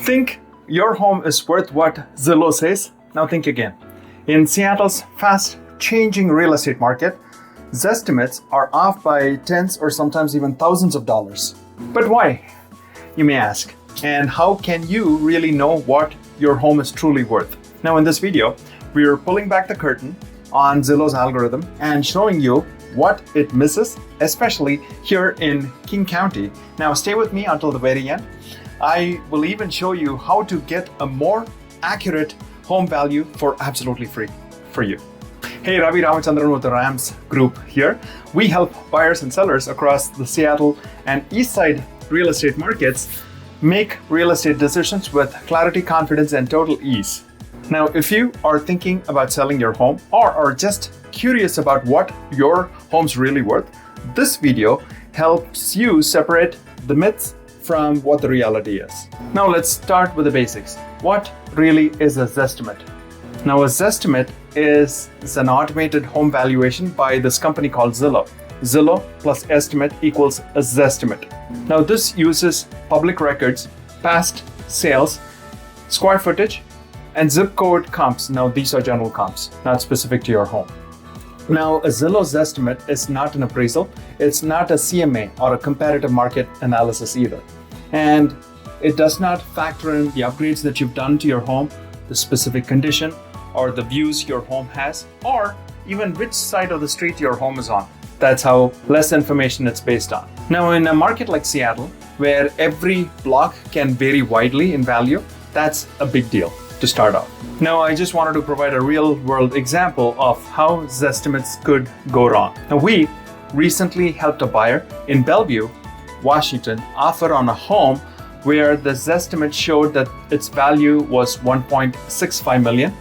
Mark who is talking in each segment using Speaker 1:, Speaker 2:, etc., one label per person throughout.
Speaker 1: Think your home is worth what Zillow says? Now think again. In Seattle's fast-changing real estate market, Zestimates are off by tens or sometimes even thousands of dollars. But why, you may ask? And how can you really know what your home is truly worth? Now in this video, we're pulling back the curtain on Zillow's algorithm and showing you what it misses, especially here in King County. Now stay with me until the very end. I will even show you how to get a more accurate home value for absolutely free for you. Hey, Ravi Ramachandran with the Rams Group here. We help buyers and sellers across the Seattle and Eastside real estate markets make real estate decisions with clarity, confidence, and total ease. Now, if you are thinking about selling your home or are just curious about what your home's really worth, this video helps you separate the myths from what the reality is. Now let's start with the basics. What really is a Zestimate? Now a Zestimate is an automated home valuation by this company called Zillow. Zillow plus estimate equals a Zestimate. Now this uses public records, past sales, square footage, and zip code comps. Now these are general comps, not specific to your home. Now a Zillow Zestimate is not an appraisal. It's not a CMA or a comparative market analysis either. And it does not factor in the upgrades that you've done to your home, the specific condition, or the views your home has, or even which side of the street your home is on. That's how less information it's based on. Now in a market like Seattle, where every block can vary widely in value, that's a big deal to start off. Now I just wanted to provide a real world example of how Zestimates could go wrong. Now we recently helped a buyer in Bellevue, Washington, offer on a home where the Zestimate showed that its value was $1.65 million.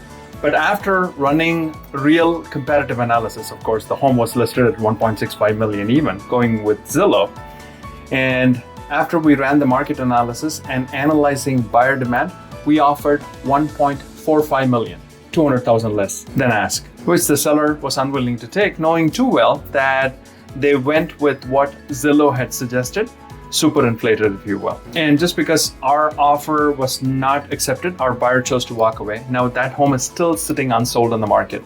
Speaker 1: But after running real comparative analysis, of course, the home was listed at $1.65 million even, going with Zillow. And after we ran the market analysis and analyzing buyer demand, we offered $1.45 million, $200,000 less than ask, which the seller was unwilling to take, knowing too well that they went with what Zillow had suggested, super inflated, if you will. And just because our offer was not accepted, our buyer chose to walk away. Now that home is still sitting unsold on the market.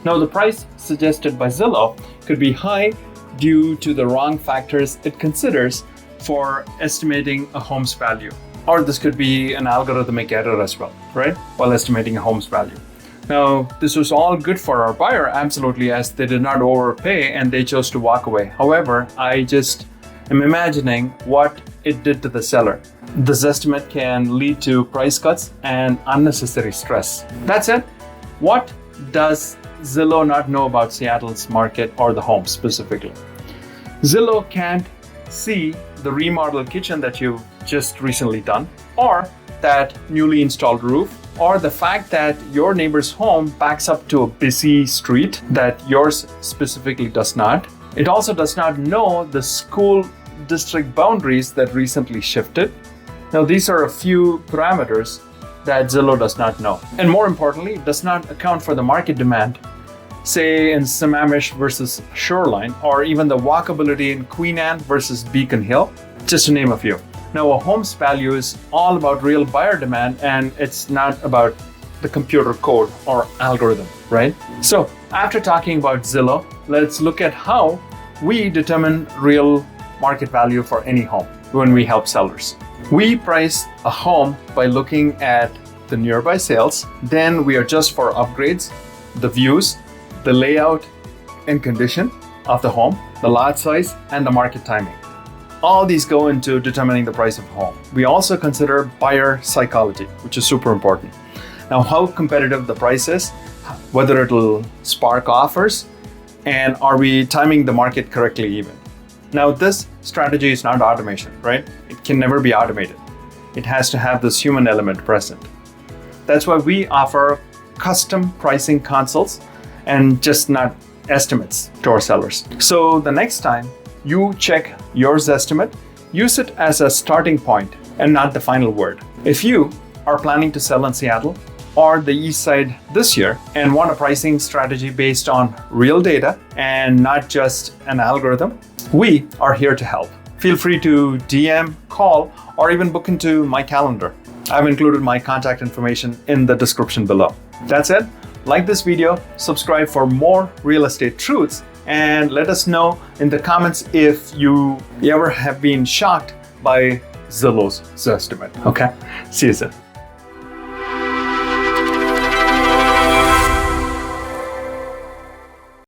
Speaker 1: Now the price suggested by Zillow could be high due to the wrong factors it considers for estimating a home's value. Or this could be an algorithmic error as well, right? While estimating a home's value. Now, this was all good for our buyer, absolutely, as they did not overpay and they chose to walk away. However, I just am imagining what it did to the seller. The Zestimate can lead to price cuts and unnecessary stress. That said, what does Zillow not know about Seattle's market or the home specifically? Zillow can't see the remodeled kitchen that you've just recently done, or that newly installed roof, or the fact that your neighbor's home backs up to a busy street that yours specifically does not. It also does not know the school district boundaries that recently shifted. Now, these are a few parameters that Zillow does not know. And more importantly, it does not account for the market demand, say in Sammamish versus Shoreline, or even the walkability in Queen Anne versus Beacon Hill, just to name a few. Now, a home's value is all about real buyer demand, and it's not about the computer code or algorithm, right? So after talking about Zillow, let's look at how we determine real market value for any home when we help sellers. We price a home by looking at the nearby sales. Then we adjust for upgrades, the views, the layout and condition of the home, the lot size, and the market timing. All these go into determining the price of a home. We also consider buyer psychology, which is super important. Now, how competitive the price is, whether it'll spark offers, and are we timing the market correctly even? Now, this strategy is not automation, right? It can never be automated. It has to have this human element present. That's why we offer custom pricing consults and just not estimates to our sellers. So the next time you check your Zestimate, use it as a starting point and not the final word. If you are planning to sell in Seattle or the East Side this year and want a pricing strategy based on real data and not just an algorithm, we are here to help. Feel free to DM, call, or even book into my calendar. I've included my contact information in the description below. That's it. Like this video, subscribe for more real estate truths, and let us know in the comments if you ever have been shocked by Zillow's Zestimate. Okay? See you soon.